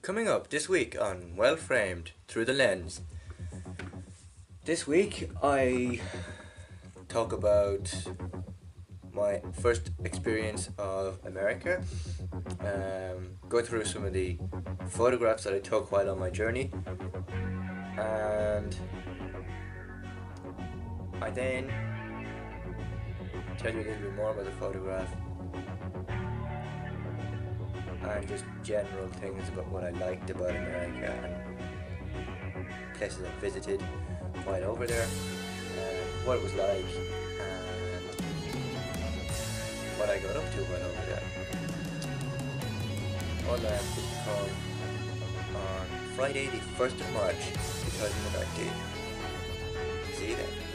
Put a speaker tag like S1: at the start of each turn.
S1: Coming up this week on Well Framed Through the Lens. This week I talk about my first experience of America, go through some of the photographs that I took while on my journey, and I then tell you a little bit more about the photograph and just general things about what I liked about America and places I visited while over there, what it was like, and what I got up to while over there. All that will come on Friday the 1st of March 2019. See you then.